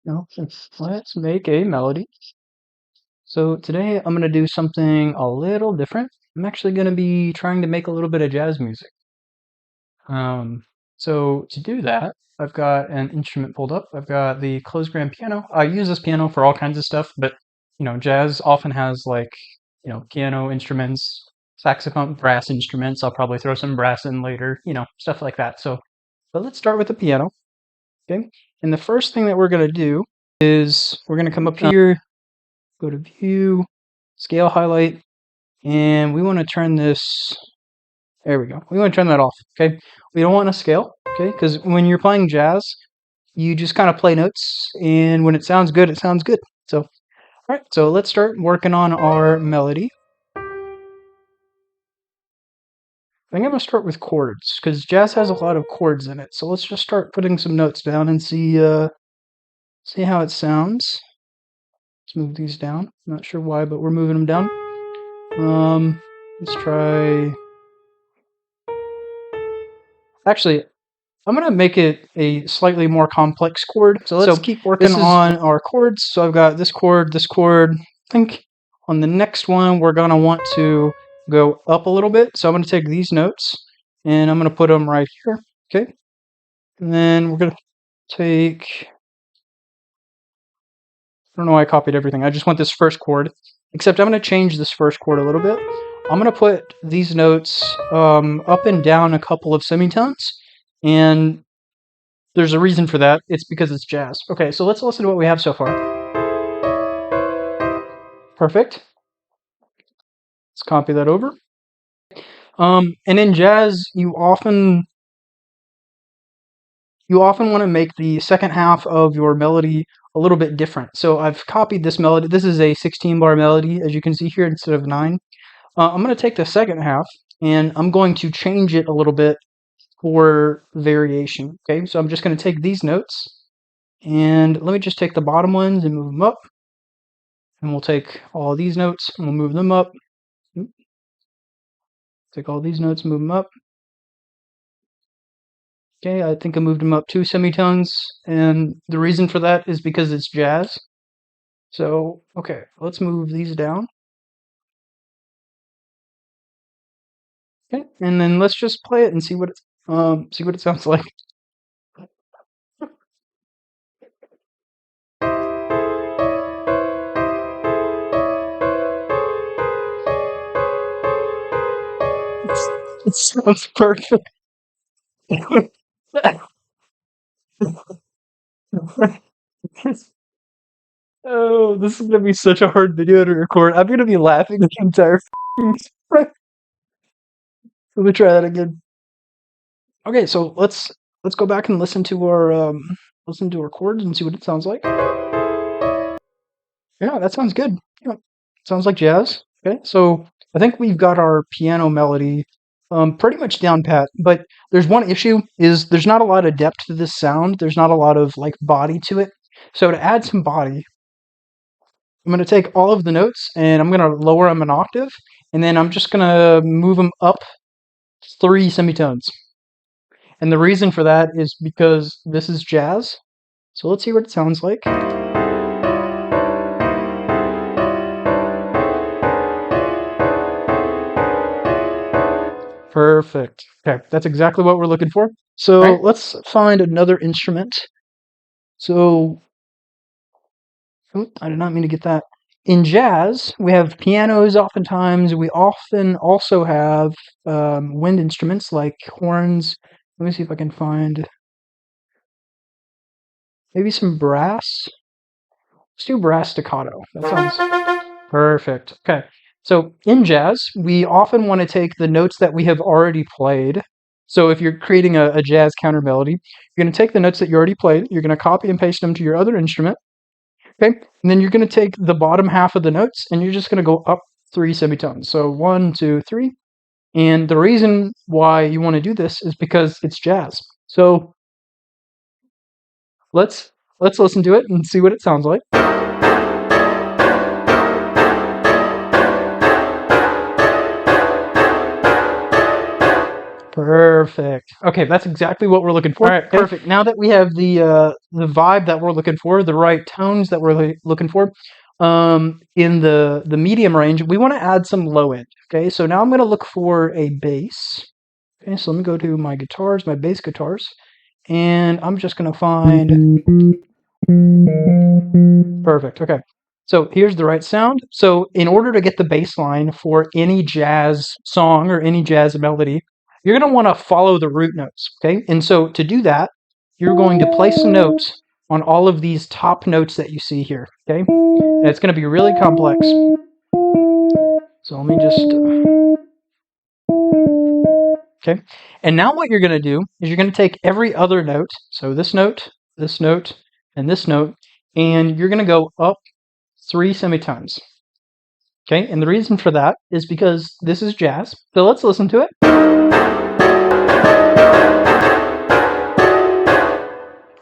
No, let's make a melody. So today I'm going to do something a little different. I'm actually going to be trying to make a little bit of jazz music. Um, so to do that, I've got an instrument pulled up. I've got the closed grand piano. I use this piano for all kinds of stuff, but jazz often has piano instruments, saxophone, brass instruments. I'll probably throw some brass in later, stuff like that. But let's start with the piano, okay? And the first thing that we're going to do is we're going to come up here, go to view, scale highlight, and we want to turn this, there we go. We want to turn that off, okay? We don't want to scale, okay? Because when you're playing jazz, you just kind of play notes, and when it sounds good, it sounds good. So, all right, so let's start working on our melody. I think I'm going to start with chords, because jazz has a lot of chords in it. So let's just start putting some notes down and see how it sounds. Let's move these down. Not sure why, but we're moving them down. Let's try. Actually, I'm gonna make it a slightly more complex chord. So let's keep working on our chords. So I've got this chord, this chord. I think on the next one we're gonna want to go up a little bit. So I'm gonna take these notes and I'm gonna put them right here. Okay, and then we're gonna take. I don't know why I copied everything. I just want this first chord. Except I'm going to change this first chord a little bit. I'm going to put these notes up and down a couple of semitones. And there's a reason for that. It's because it's jazz. Okay, so let's listen to what we have so far. Perfect. Let's copy that over. And in jazz, you often want to make the second half of your melody a little bit different. So I've copied this melody. This is a 16-bar melody, as you can see here, instead of 9. I'm going to take the second half, and I'm going to change it a little bit for variation. Okay, so I'm just going to take these notes, and let me just take the bottom ones and move them up. And we'll take all these notes, and we'll move them up. Take all these notes, move them up. Okay, I think I moved them up 2 semitones, and the reason for that is because it's jazz. So, okay, let's move these down. Okay, and then let's just play it and see what it sounds like. It sounds perfect. Oh, this is gonna be such a hard video to record. I'm gonna be laughing the entire Let me try that again. Okay, so let's go back and listen to our chords and see what it sounds like. Yeah, that sounds good. Yeah, sounds like jazz. Okay, so I think we've got our piano melody pretty much down pat. But there's one issue: is there's not a lot of depth to this sound. There's not a lot of body to it. So to add some body, I'm going to take all of the notes and I'm going to lower them an octave, and then I'm just going to move them up 3 semitones. And the reason for that is because this is jazz. So let's see what it sounds like. Perfect. Okay, that's exactly what we're looking for. So let's find another instrument. So, I did not mean to get that. In jazz, we have pianos oftentimes. We often also have wind instruments like horns. Let me see if I can find maybe some brass. Let's do brass staccato. That sounds perfect. Okay. So in jazz, we often want to take the notes that we have already played. So if you're creating a jazz counter melody, you're going to take the notes that you already played. You're going to copy and paste them to your other instrument. Okay. And then you're going to take the bottom half of the notes and you're just going to go up 3 semitones. So 1, 2, 3. And the reason why you want to do this is because it's jazz. So let's listen to it and see what it sounds like. Perfect. Okay, that's exactly what we're looking for. All right, perfect. Now that we have the vibe that we're looking for, the right tones that we're looking for, in the medium range, we want to add some low end. Okay, so now I'm going to look for a bass. Okay, so let me go to my guitars, my bass guitars, and I'm just going to find. Perfect. Okay. So here's the right sound. So in order to get the bass line for any jazz song or any jazz melody, you're going to want to follow the root notes. Okay. And so to do that, you're going to place a note on all of these top notes that you see here. Okay. And it's going to be really complex. So let me just. Okay. And now what you're going to do is you're going to take every other note. So this note, and this note, and you're going to go up 3 semitones. Okay, and the reason for that is because this is jazz. So let's listen to it.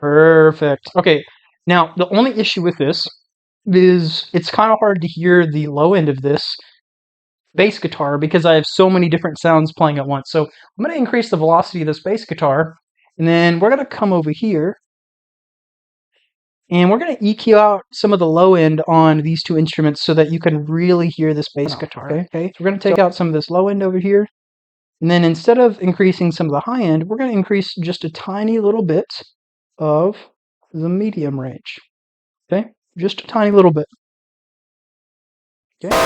Perfect. Okay, now the only issue with this is it's kind of hard to hear the low end of this bass guitar because I have so many different sounds playing at once. So I'm going to increase the velocity of this bass guitar, and then we're going to come over here and we're going to EQ out some of the low end on these two instruments so that you can really hear this bass guitar. Okay, so we're going to take out some of this low end over here. And then instead of increasing some of the high end, we're going to increase just a tiny little bit of the medium range. Okay, just a tiny little bit. Okay,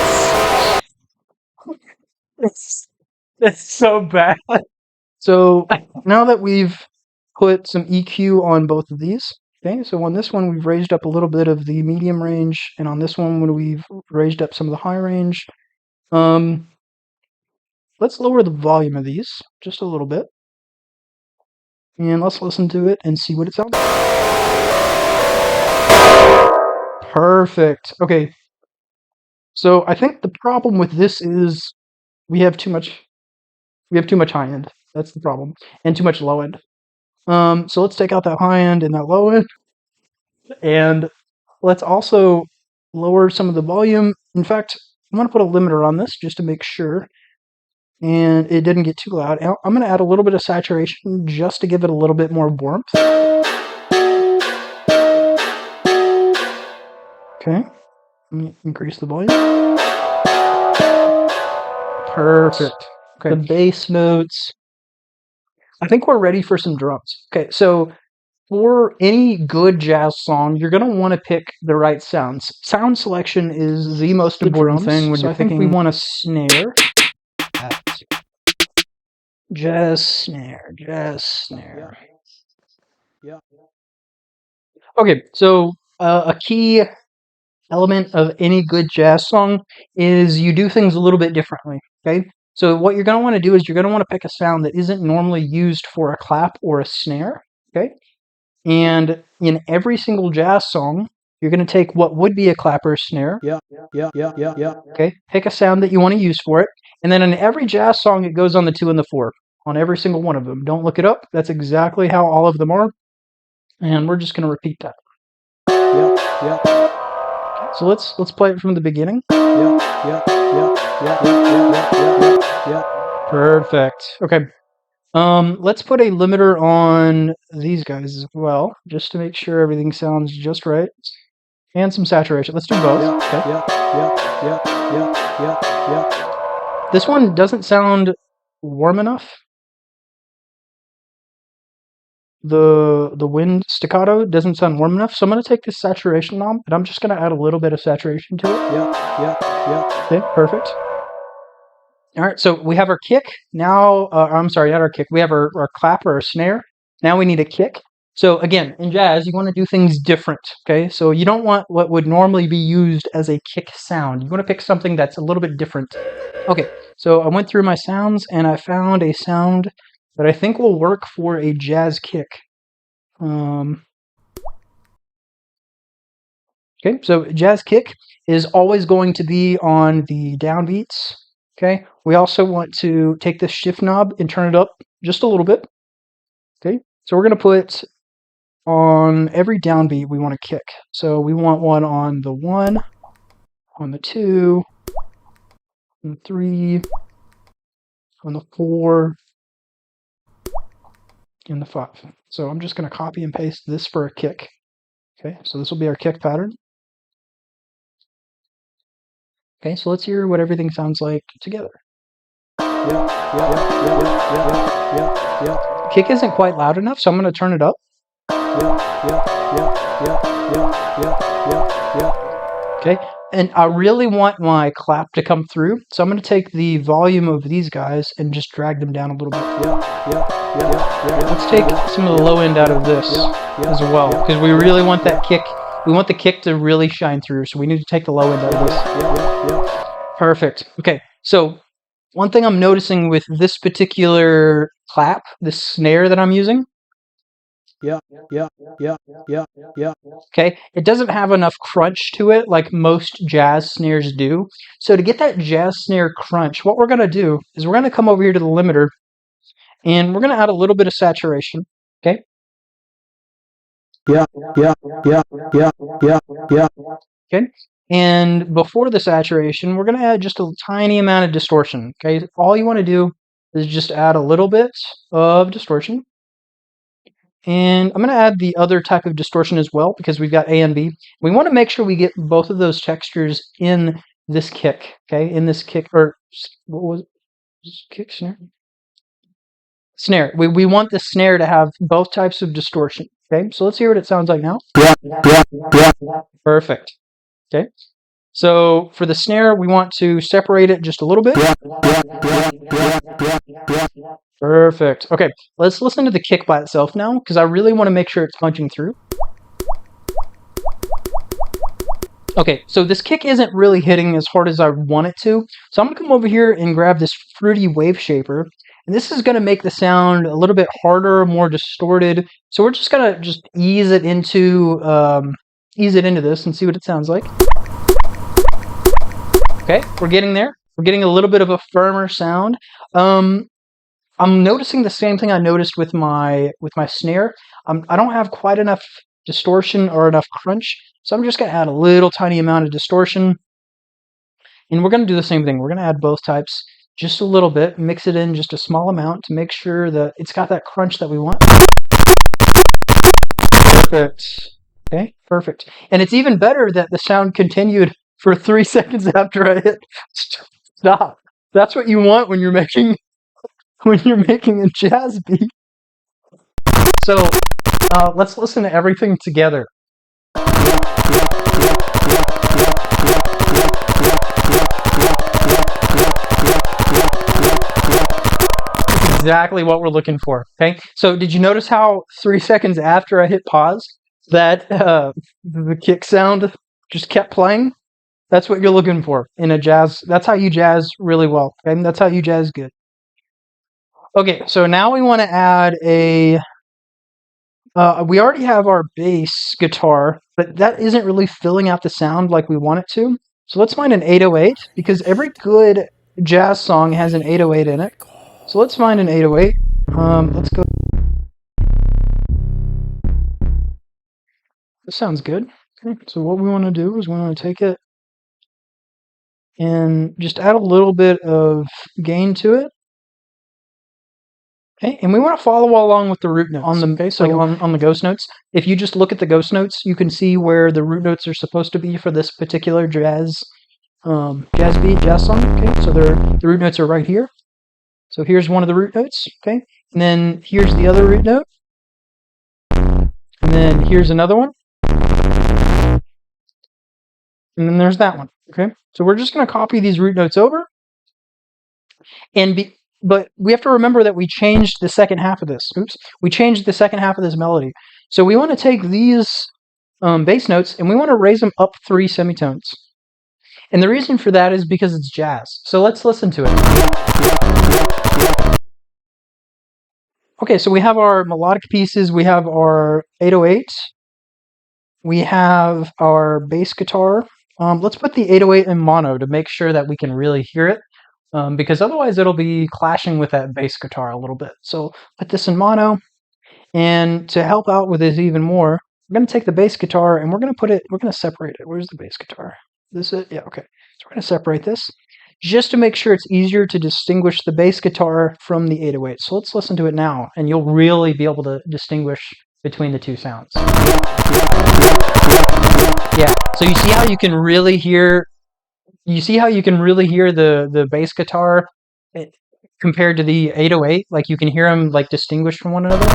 that's so bad. So now that we've put some EQ on both of these, okay, so on this one we've raised up a little bit of the medium range, and on this one when we've raised up some of the high range. Let's lower the volume of these just a little bit. And let's listen to it and see what it sounds like. Perfect. Okay. So I think the problem with this is we have too much high end. That's the problem. And too much low end. So let's take out that high end and that low end. And let's also lower some of the volume. In fact, I'm going to put a limiter on this just to make sure. And it didn't get too loud. I'm going to add a little bit of saturation just to give it a little bit more warmth. Okay. Let me increase the volume. Perfect. Okay. The bass notes. I think we're ready for some drums. Okay, so for any good jazz song, you're going to want to pick the right sounds. Sound selection is the most important thing when you're picking. I think we want a snare. Jazz snare. Yeah. Okay, so a key element of any good jazz song is you do things a little bit differently. Okay, so what you're going to want to do is you're going to want to pick a sound that isn't normally used for a clap or a snare. Okay, and in every single jazz song, you're going to take what would be a clap or a snare. Yeah. Okay, pick a sound that you want to use for it, and then in every jazz song, it goes on the 2 and the 4 on every single one of them. Don't look it up. That's exactly how all of them are, and we're just going to repeat that. Yeah. So let's play it from the beginning. Yeah. Perfect. Okay. Let's put a limiter on these guys as well, just to make sure everything sounds just right. And some saturation. Let's do both. Okay. This one doesn't sound warm enough. The wind staccato doesn't sound warm enough, so I'm going to take this saturation knob, and I'm just going to add a little bit of saturation to it. Yeah. Okay, perfect. All right, so we have our kick. Now, I'm sorry, not our kick. We have our clap or our snare. Now we need a kick. So again, in jazz, you want to do things different, okay? So you don't want what would normally be used as a kick sound. You want to pick something that's a little bit different. Okay, so I went through my sounds, and I found a sound that I think will work for a jazz kick. Okay, so jazz kick is always going to be on the downbeats. Okay, we also want to take this shift knob and turn it up just a little bit. Okay, so we're going to put on every downbeat we want to kick. So we want one on the 1, on the 2, on the 3, on the 4, and the 5. So I'm just going to copy and paste this for a kick. Okay, so this will be our kick pattern. Okay, so let's hear what everything sounds like together. Kick isn't quite loud enough, so I'm going to turn it up. Okay, and I really want my clap to come through, so I'm going to take the volume of these guys and just drag them down a little bit. Let's take some of the low end out of this as well, because we really want that kick. We want the kick to really shine through, so we need to take the low end out of this. Perfect. Okay, so one thing I'm noticing with this particular clap, this snare that I'm using, okay, it doesn't have enough crunch to it like most jazz snares do. So to get that jazz snare crunch, what we're going to do is we're going to come over here to the limiter and we're going to add a little bit of saturation, okay? Okay, and before the saturation, we're going to add just a tiny amount of distortion, okay? All you want to do is just add a little bit of distortion. And I'm going to add the other type of distortion as well because we've got A and B. We want to make sure we get both of those textures in this kick, okay? In this kick, or what was it? Kick, snare? Snare. We want the snare to have both types of distortion, okay? So let's hear what it sounds like now. Perfect. Okay. So for the snare, we want to separate it just a little bit. Perfect. Okay, let's listen to the kick by itself now, because I really want to make sure it's punching through. Okay, so this kick isn't really hitting as hard as I want it to. So I'm going to come over here and grab this fruity wave shaper. And this is going to make the sound a little bit harder, more distorted. So we're just going to ease it into this and see what it sounds like. Okay, we're getting there. We're getting a little bit of a firmer sound. I'm noticing the same thing I noticed with my snare. I don't have quite enough distortion or enough crunch, so I'm just going to add a little tiny amount of distortion. And we're going to do the same thing. We're going to add both types just a little bit, mix it in just a small amount to make sure that it's got that crunch that we want. Perfect. Okay, perfect. And it's even better that the sound continued for 3 seconds after I hit stop. That's what you want when you're making a jazz beat. So let's listen to everything together. Exactly what we're looking for. Okay. So did you notice how 3 seconds after I hit pause, that the kick sound just kept playing? That's what you're looking for in a jazz. That's how you jazz really well. Okay. That's how you jazz good. Okay. So now we want to add a. We already have our bass guitar, but that isn't really filling out the sound like we want it to. So let's find an 808, because every good jazz song has an 808 in it. So let's find an 808. Let's go. This sounds good. Okay, so what we want to do is we want to take it and just add a little bit of gain to it. Okay, and we want to follow along with the root notes on the ghost notes. If you just look at the ghost notes, you can see where the root notes are supposed to be for this particular jazz song. Okay, so the root notes are right here. So here's one of the root notes. Okay, and then here's the other root note, and then here's another one, and then there's that one. Okay, so we're just going to copy these root notes over, but we have to remember that we changed the second half of this. We changed the second half of this melody. So we want to take these bass notes and we want to raise them up 3 semitones. And the reason for that is because it's jazz. So let's listen to it. Okay, so we have our melodic pieces. We have our 808. We have our bass guitar. Let's put the 808 in mono to make sure that we can really hear it. Because otherwise it'll be clashing with that bass guitar a little bit. So put this in mono, and to help out with this even more, we're going to take the bass guitar and we're going to separate it. Where's the bass guitar? This is, yeah, okay. So we're going to separate this. just to make sure it's easier to distinguish the bass guitar from the 808. So let's listen to it now, and you'll really be able to distinguish between the two sounds. Yeah, so you see how you can really hear the bass guitar compared to the 808? Like you can hear them like distinguished from one another,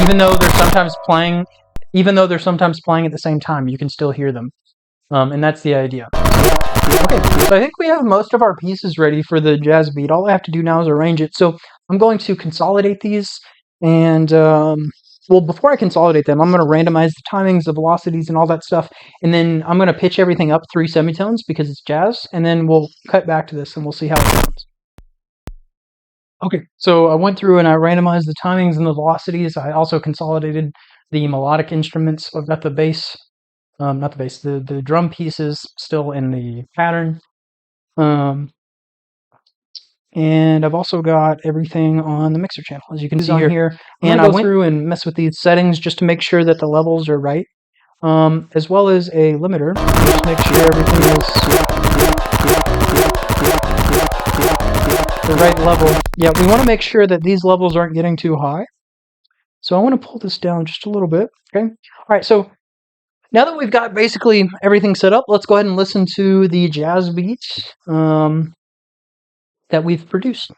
even though they're sometimes playing at the same time. You can still hear them, and that's the idea. Okay, so I think we have most of our pieces ready for the jazz beat. All I have to do now is arrange it. So I'm going to consolidate these, and well, before I consolidate them, I'm going to randomize the timings, the velocities, and all that stuff, and then I'm going to pitch everything up 3 semitones because it's jazz, and then we'll cut back to this and we'll see how it sounds. Okay, so I went through and I randomized the timings and the velocities. I also consolidated the melodic instruments. I've got the bass, not the bass, the drum pieces still in the pattern. And I've also got everything on the mixer channel, as you can see on here. And I went through and messed with these settings just to make sure that the levels are right, as well as a limiter, just to make sure everything is the right level. Yeah, we want to make sure that these levels aren't getting too high. So I want to pull this down just a little bit, okay? All right, so now that we've got basically everything set up, let's go ahead and listen to the jazz beats that we've produced.